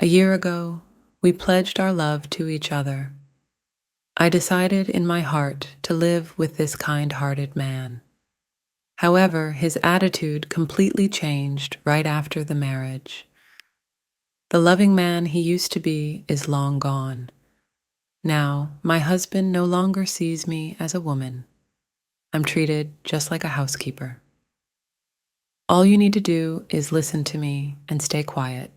A year ago, we pledged our love to each other. I decided in my heart to live with this kind-hearted man. However, his attitude completely changed right after the marriage. The loving man he used to be is long gone. Now, my husband no longer sees me as a woman. I'm treated just like a housekeeper. All you need to do is listen to me and stay quiet.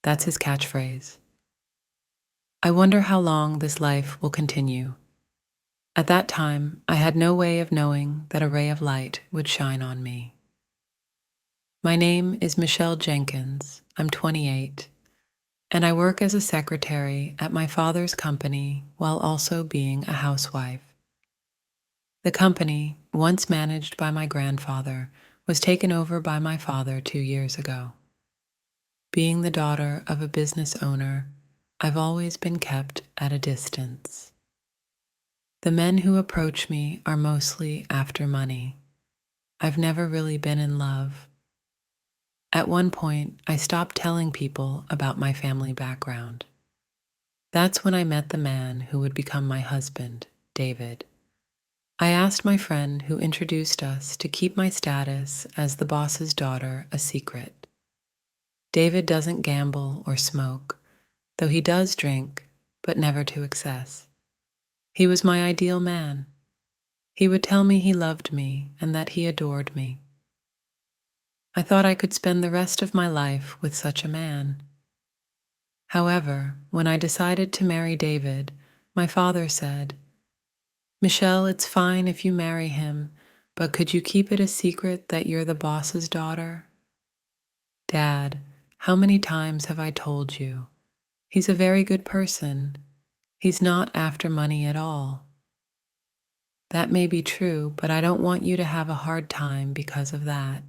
That's his catchphrase. I wonder how long this life will continue. At that time, I had no way of knowing that a ray of light would shine on me. My name is Michelle Jenkins. I'm 28, and I work as a secretary at my father's company while also being a housewife. The company, once managed by my grandfather, was taken over by my father 2 years ago. Being the daughter of a business owner, I've always been kept at a distance. The men who approach me are mostly after money. I've never really been in love. At one point, I stopped telling people about my family background. That's when I met the man who would become my husband, David. I asked my friend who introduced us to keep my status as the boss's daughter a secret. David doesn't gamble or smoke, though he does drink, but never to excess. He was my ideal man. He would tell me he loved me and that he adored me. I thought I could spend the rest of my life with such a man. However, when I decided to marry David, my father said, "Michelle, it's fine if you marry him, but could you keep it a secret that you're the boss's daughter?" Dad, how many times have I told you? He's a very good person. He's not after money at all. That may be true, but I don't want you to have a hard time because of that.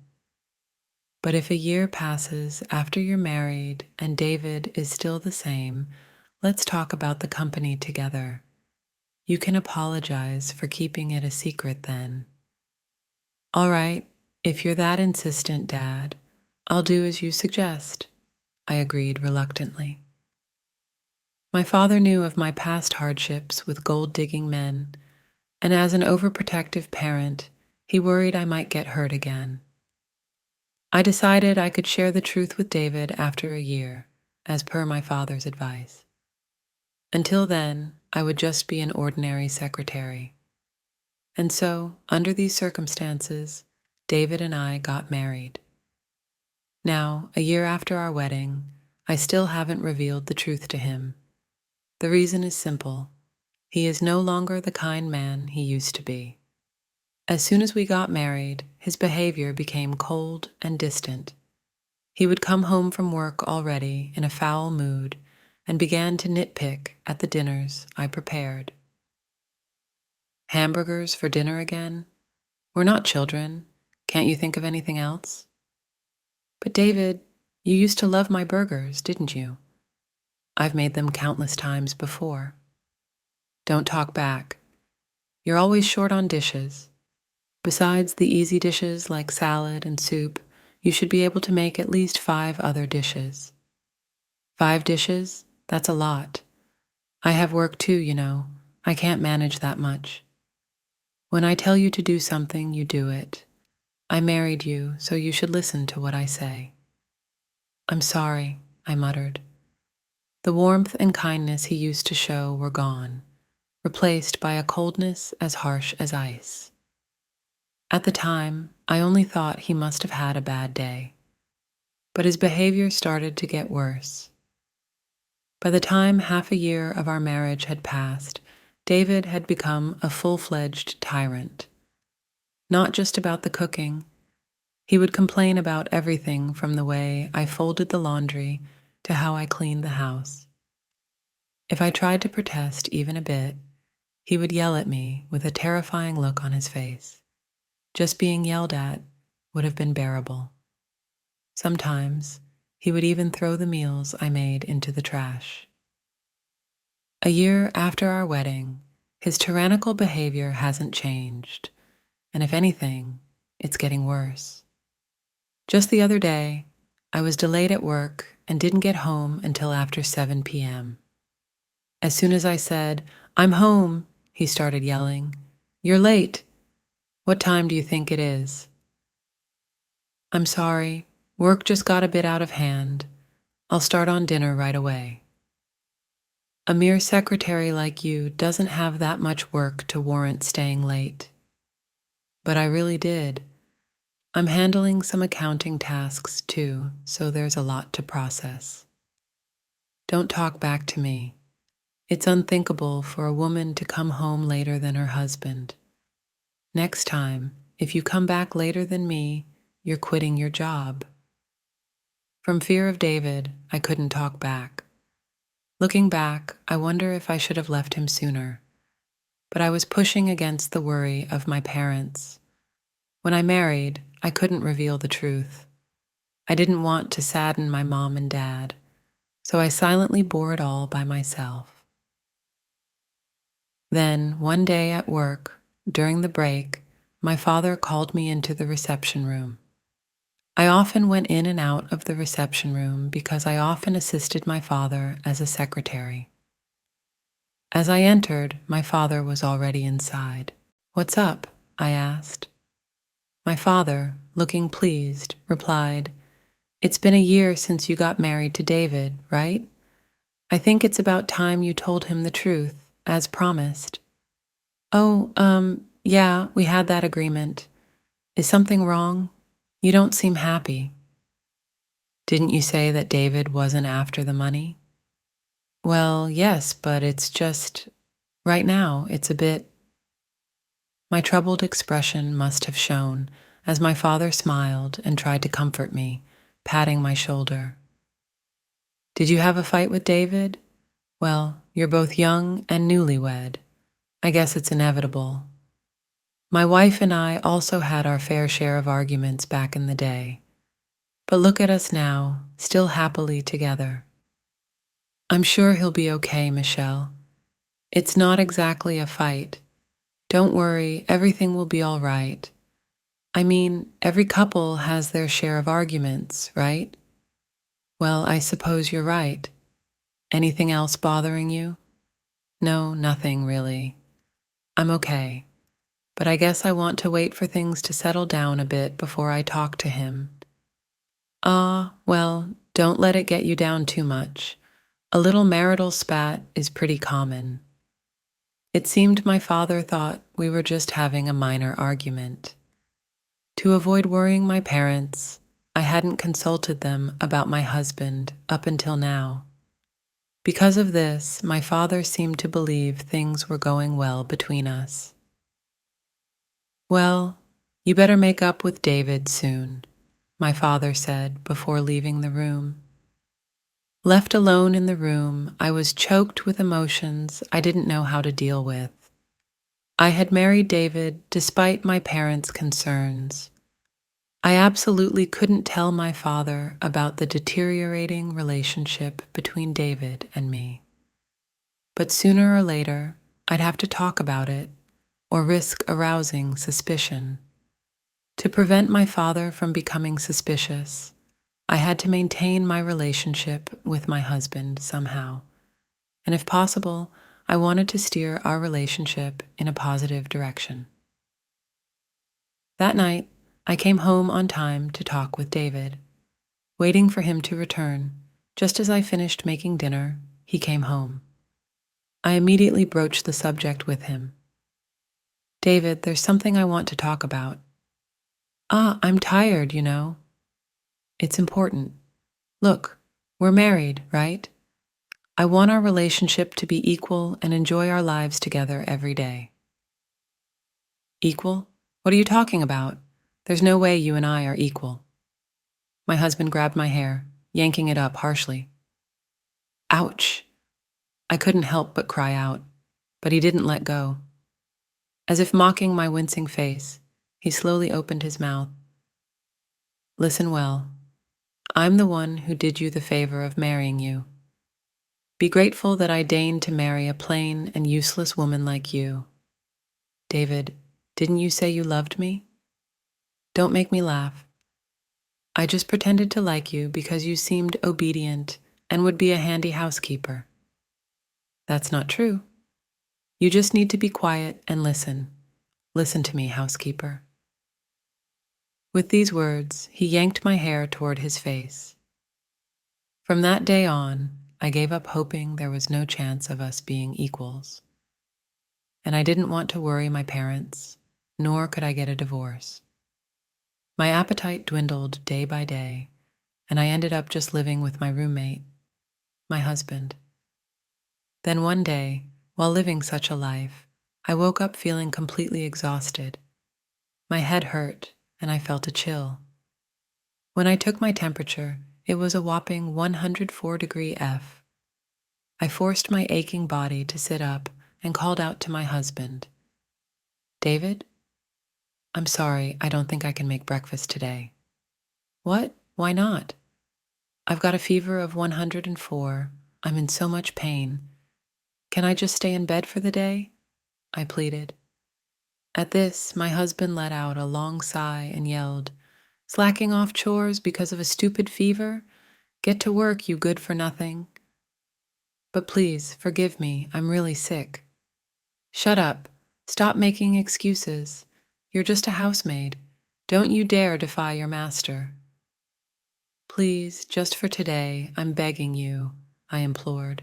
But if a year passes after you're married and David is still the same, let's talk about the company together. You can apologize for keeping it a secret then. All right, if you're that insistent, Dad, I'll do as you suggest, I agreed reluctantly. My father knew of my past hardships with gold-digging men, and as an overprotective parent, he worried I might get hurt again. I decided I could share the truth with David after a year, as per my father's advice. Until then, I would just be an ordinary secretary. And so, under these circumstances, David and I got married. Now, a year after our wedding, I still haven't revealed the truth to him. The reason is simple. He is no longer the kind man he used to be. As soon as we got married, his behavior became cold and distant. He would come home from work already in a foul mood and began to nitpick at the dinners I prepared. Hamburgers for dinner again? We're not children. Can't you think of anything else? But David, you used to love my burgers, didn't you? I've made them countless times before. Don't talk back. You're always short on dishes. Besides the easy dishes like salad and soup, you should be able to make at least 5 other dishes. 5 dishes? That's a lot. I have work too, you know. I can't manage that much. When I tell you to do something, you do it. I married you, so you should listen to what I say. I'm sorry, I muttered. The warmth and kindness he used to show were gone, replaced by a coldness as harsh as ice. At the time, I only thought he must have had a bad day, but his behavior started to get worse. By the time half a year of our marriage had passed, David had become a full-fledged tyrant. Not just about the cooking. He would complain about everything from the way I folded the laundry to how I cleaned the house. If I tried to protest even a bit, he would yell at me with a terrifying look on his face. Just being yelled at would have been bearable. Sometimes, he would even throw the meals I made into the trash. A year after our wedding, his tyrannical behavior hasn't changed, and if anything, it's getting worse. Just the other day, I was delayed at work and didn't get home until after 7 p.m. As soon as I said, "I'm home," he started yelling, "You're late. What time do you think it is?" "I'm sorry. Work just got a bit out of hand. I'll start on dinner right away." A mere secretary like you doesn't have that much work to warrant staying late. But I really did. I'm handling some accounting tasks too, so there's a lot to process. Don't talk back to me. It's unthinkable for a woman to come home later than her husband. Next time, if you come back later than me, you're quitting your job. From fear of David, I couldn't talk back. Looking back, I wonder if I should have left him sooner. But I was pushing against the worry of my parents. When I married, I couldn't reveal the truth. I didn't want to sadden my mom and dad, so I silently bore it all by myself. Then, one day at work, during the break, my father called me into the reception room. I often went in and out of the reception room because I often assisted my father as a secretary. As I entered, my father was already inside. "What's up?" I asked. My father, looking pleased, replied, "It's been a year since you got married to David, right? I think it's about time you told him the truth, as promised." "Oh, yeah, we had that agreement. Is something wrong? You don't seem happy." "Didn't you say that David wasn't after the money?" "Well, yes, but it's just, right now, it's a bit." My troubled expression must have shown as my father smiled and tried to comfort me, patting my shoulder. "Did you have a fight with David? Well, you're both young and newlywed. I guess it's inevitable. My wife and I also had our fair share of arguments back in the day. But look at us now, still happily together. I'm sure he'll be okay, Michelle. It's not exactly a fight. Don't worry, everything will be all right. I mean, every couple has their share of arguments, right? Well, I suppose you're right. Anything else bothering you?" "No, nothing really. I'm okay. But I guess I want to wait for things to settle down a bit before I talk to him." "Ah, well, don't let it get you down too much. A little marital spat is pretty common." It seemed my father thought we were just having a minor argument. To avoid worrying my parents, I hadn't consulted them about my husband up until now. Because of this, my father seemed to believe things were going well between us. "Well, you better make up with David soon," my father said before leaving the room. Left alone in the room, I was choked with emotions I didn't know how to deal with. I had married David despite my parents' concerns. I absolutely couldn't tell my father about the deteriorating relationship between David and me. But sooner or later, I'd have to talk about it or risk arousing suspicion. To prevent my father from becoming suspicious, I had to maintain my relationship with my husband somehow. And if possible, I wanted to steer our relationship in a positive direction. That night, I came home on time to talk with David. Waiting for him to return, just as I finished making dinner, he came home. I immediately broached the subject with him. "David, there's something I want to talk about." "Ah, I'm tired, you know." "It's important. Look, we're married, right? I want our relationship to be equal and enjoy our lives together every day." "Equal? What are you talking about? There's no way you and I are equal." My husband grabbed my hair, yanking it up harshly. Ouch! I couldn't help but cry out, but he didn't let go. As if mocking my wincing face, he slowly opened his mouth. "Listen well. I'm the one who did you the favor of marrying you. Be grateful that I deigned to marry a plain and useless woman like you. David, didn't you say you loved me? Don't make me laugh. I just pretended to like you because you seemed obedient and would be a handy housekeeper. That's not true. You just need to be quiet and listen. Listen to me, housekeeper. With these words, he yanked my hair toward his face. From that day on, I gave up hoping there was no chance of us being equals. And I didn't want to worry my parents, nor could I get a divorce. My appetite dwindled day by day, and I ended up just living with my roommate, my husband. Then one day, while living such a life, I woke up feeling completely exhausted. My head hurt, and I felt a chill. When I took my temperature, it was a whopping 104 F. I forced my aching body to sit up and called out to my husband, David, I'm sorry, I don't think I can make breakfast today. What? Why not? I've got a fever of 104. I'm in so much pain. Can I just stay in bed for the day? I pleaded. At this, my husband let out a long sigh and yelled, Slacking off chores because of a stupid fever? Get to work, you good for nothing. But please, forgive me, I'm really sick. Shut up. Stop making excuses. You're just a housemaid. Don't you dare defy your master. Please, just for today, I'm begging you, I implored.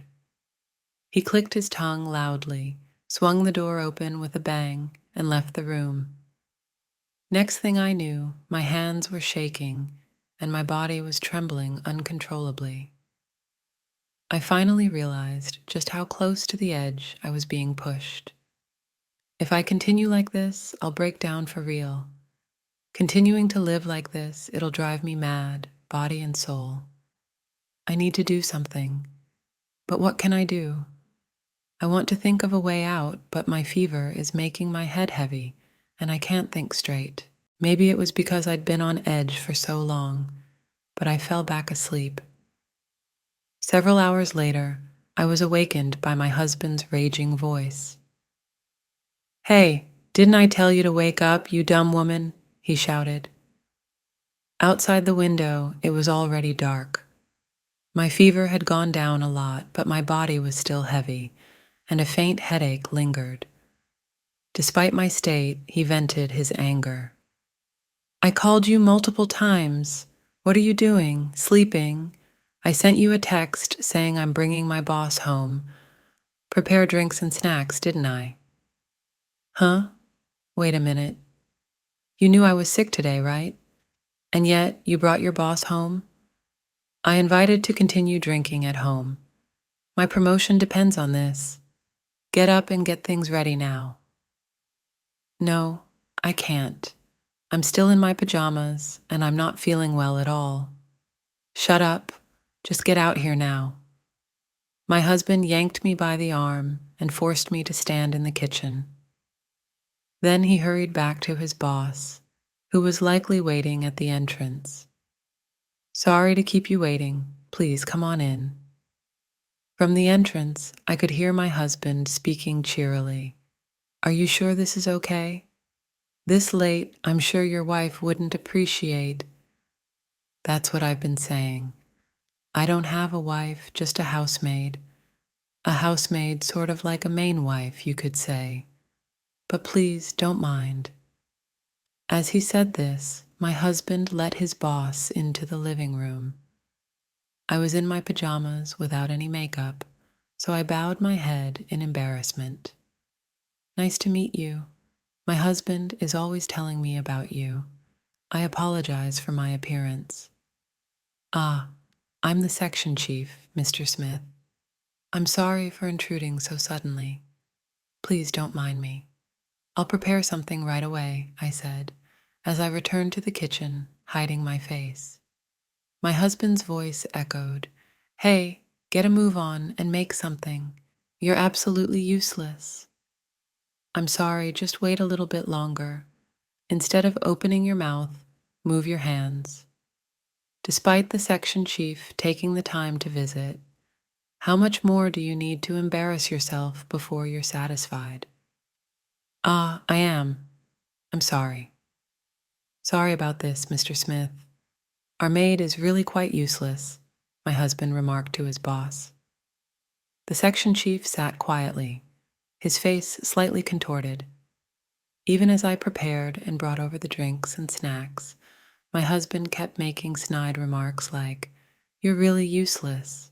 He clicked his tongue loudly, swung the door open with a bang, and left the room. Next thing I knew, my hands were shaking, and my body was trembling uncontrollably. I finally realized just how close to the edge I was being pushed. If I continue like this, I'll break down for real. Continuing to live like this, it'll drive me mad, body and soul. I need to do something. But what can I do? I want to think of a way out, but my fever is making my head heavy, and I can't think straight. Maybe it was because I'd been on edge for so long, but I fell back asleep. Several hours later, I was awakened by my husband's raging voice. Hey, didn't I tell you to wake up, you dumb woman? He shouted. Outside the window, it was already dark. My fever had gone down a lot, but my body was still heavy, and a faint headache lingered. Despite my state, he vented his anger. I called you multiple times. What are you doing? Sleeping? I sent you a text saying I'm bringing my boss home. Prepare drinks and snacks, didn't I? Huh? Wait a minute. You knew I was sick today, right? And yet you brought your boss home? I invited to continue drinking at home. My promotion depends on this. Get up and get things ready now. No, I can't. I'm still in my pajamas, and I'm not feeling well at all. Shut up. Just get out here now. My husband yanked me by the arm and forced me to stand in the kitchen. Then he hurried back to his boss, who was likely waiting at the entrance. Sorry to keep you waiting. Please come on in. From the entrance, I could hear my husband speaking cheerily. Are you sure this is okay? This late, I'm sure your wife wouldn't appreciate. That's what I've been saying. I don't have a wife, just a housemaid. A housemaid sort of like a main wife, you could say. But please don't mind. As he said this, my husband let his boss into the living room. I was in my pajamas without any makeup, so I bowed my head in embarrassment. Nice to meet you. My husband is always telling me about you. I apologize for my appearance. Ah, I'm the section chief, Mr. Smith. I'm sorry for intruding so suddenly. Please don't mind me. I'll prepare something right away, I said, as I returned to the kitchen, hiding my face. My husband's voice echoed, Hey, get a move on and make something. You're absolutely useless. I'm sorry, just wait a little bit longer. Instead of opening your mouth, move your hands. Despite the section chief taking the time to visit, how much more do you need to embarrass yourself before you're satisfied? Ah, I am. I'm sorry. Sorry about this, Mr. Smith. Our maid is really quite useless, my husband remarked to his boss. The section chief sat quietly, his face slightly contorted. Even as I prepared and brought over the drinks and snacks, my husband kept making snide remarks like, "You're really useless."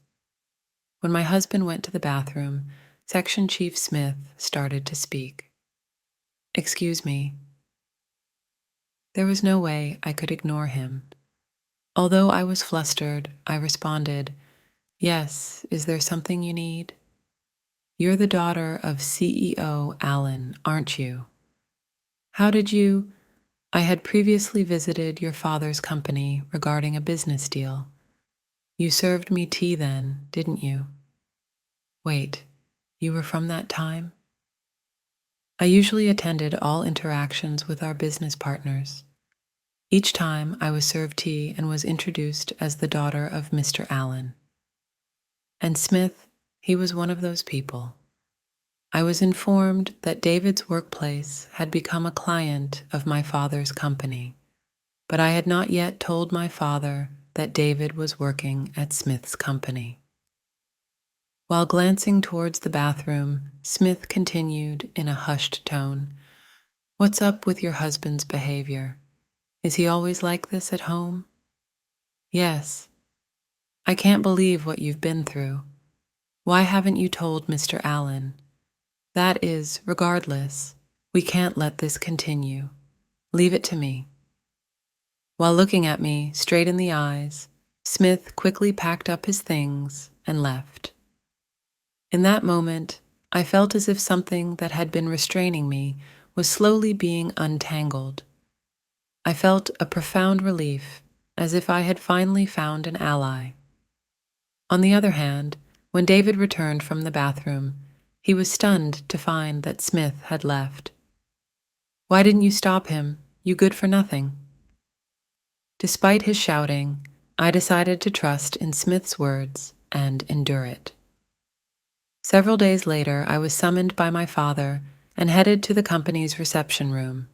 When my husband went to the bathroom, Section Chief Smith started to speak. "Excuse me." There was no way I could ignore him. Although I was flustered, I responded, "Yes, is there something you need?" "You're the daughter of CEO Allen, aren't you?" "How did you—" "I had previously visited your father's company regarding a business deal. You served me tea then, didn't you?" "Wait, you were from that time?" I usually attended all interactions with our business partners. Each time I was served tea and was introduced as the daughter of Mr. Allen. And Smith, he was one of those people. I was informed that David's workplace had become a client of my father's company, but I had not yet told my father that David was working at Smith's company. While glancing towards the bathroom, Smith continued in a hushed tone, "What's up with your husband's behavior? Is he always like this at home?" "Yes." "I can't believe what you've been through. Why haven't you told Mr. Allen? That is, regardless, we can't let this continue. Leave it to me." While looking at me straight in the eyes, Smith quickly packed up his things and left. In that moment, I felt as if something that had been restraining me was slowly being untangled. I felt a profound relief, as if I had finally found an ally. On the other hand, when David returned from the bathroom, he was stunned to find that Smith had left. "Why didn't you stop him? You good for nothing." Despite his shouting, I decided to trust in Smith's words and endure it. Several days later, I was summoned by my father and headed to the company's reception room.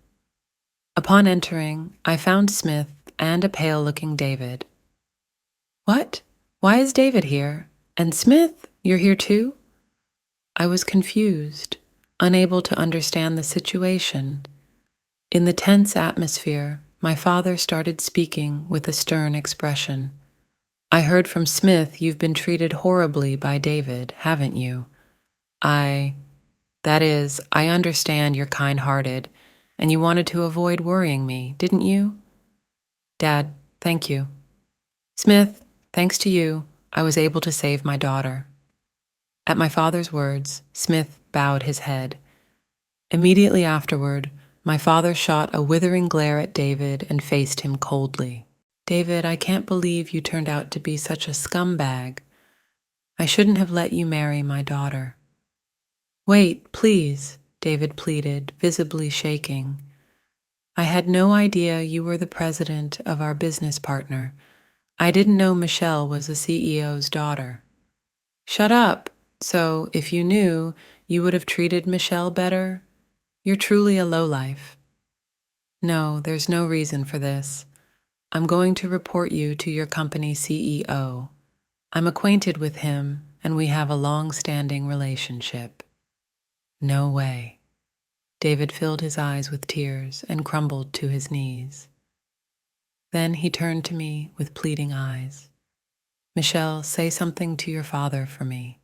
Upon entering, I found Smith and a pale-looking David. "What? Why is David here? And Smith, you're here too?" I was confused, unable to understand the situation. In the tense atmosphere, my father started speaking with a stern expression. "I heard from Smith you've been treated horribly by David, haven't you? That is, I understand you're kind-hearted, and you wanted to avoid worrying me, didn't you?" "Dad, thank you." "Smith, thanks to you, I was able to save my daughter." At my father's words, Smith bowed his head. Immediately afterward, my father shot a withering glare at David and faced him coldly. "David, I can't believe you turned out to be such a scumbag. I shouldn't have let you marry my daughter." "Wait, please," David pleaded, visibly shaking. "I had no idea you were the president of our business partner. I didn't know Michelle was the CEO's daughter." "Shut up! So, if you knew, you would have treated Michelle better? You're truly a lowlife." "No, there's no reason for this. I'm going to report you to your company's CEO. I'm acquainted with him, and we have a long-standing relationship." "No way." David filled his eyes with tears and crumbled to his knees. Then he turned to me with pleading eyes. "Michelle, say something to your father for me."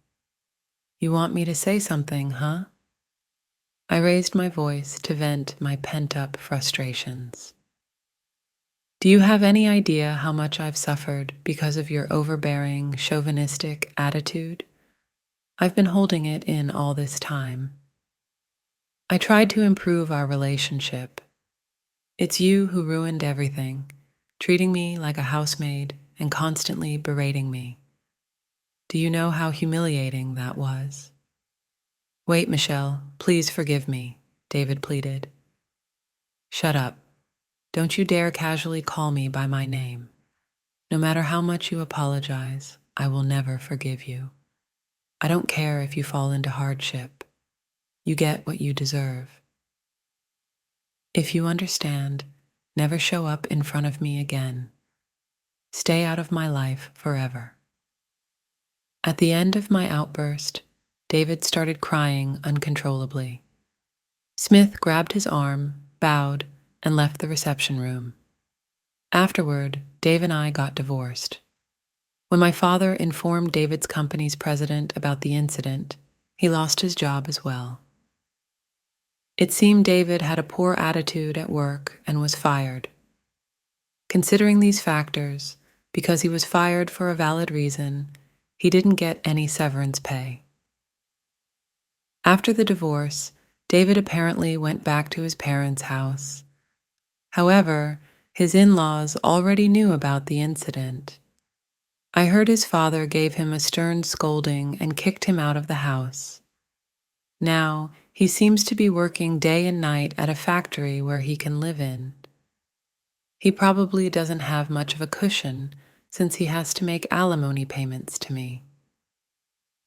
"You want me to say something, huh?" I raised my voice to vent my pent-up frustrations. "Do you have any idea how much I've suffered because of your overbearing, chauvinistic attitude? I've been holding it in all this time. I tried to improve our relationship. It's you who ruined everything, treating me like a housemaid and constantly berating me. Do you know how humiliating that was?" "Wait, Michelle, please forgive me," David pleaded. "Shut up. Don't you dare casually call me by my name. No matter how much you apologize, I will never forgive you. I don't care if you fall into hardship. You get what you deserve. If you understand, never show up in front of me again. Stay out of my life forever. At the end of my outburst, David started crying uncontrollably. Smith grabbed his arm, bowed, and left the reception room. Afterward, Dave and I got divorced. When my father informed David's company's president about the incident, he lost his job as well. It seemed David had a poor attitude at work and was fired. Considering these factors, because he was fired for a valid reason, he didn't get any severance pay. After the divorce, David apparently went back to his parents' house. However, his in-laws already knew about the incident. I heard his father gave him a stern scolding and kicked him out of the house. Now, he seems to be working day and night at a factory where he can live in. He probably doesn't have much of a cushion since he has to make alimony payments to me.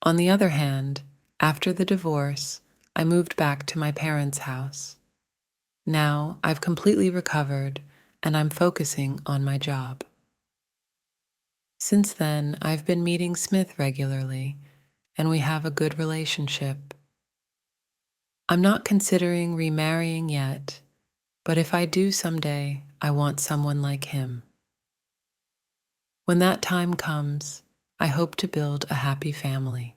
On the other hand, after the divorce, I moved back to my parents' house. Now I've completely recovered and I'm focusing on my job. Since then, I've been meeting Smith regularly and we have a good relationship. I'm not considering remarrying yet, but if I do someday, I want someone like him. When that time comes, I hope to build a happy family.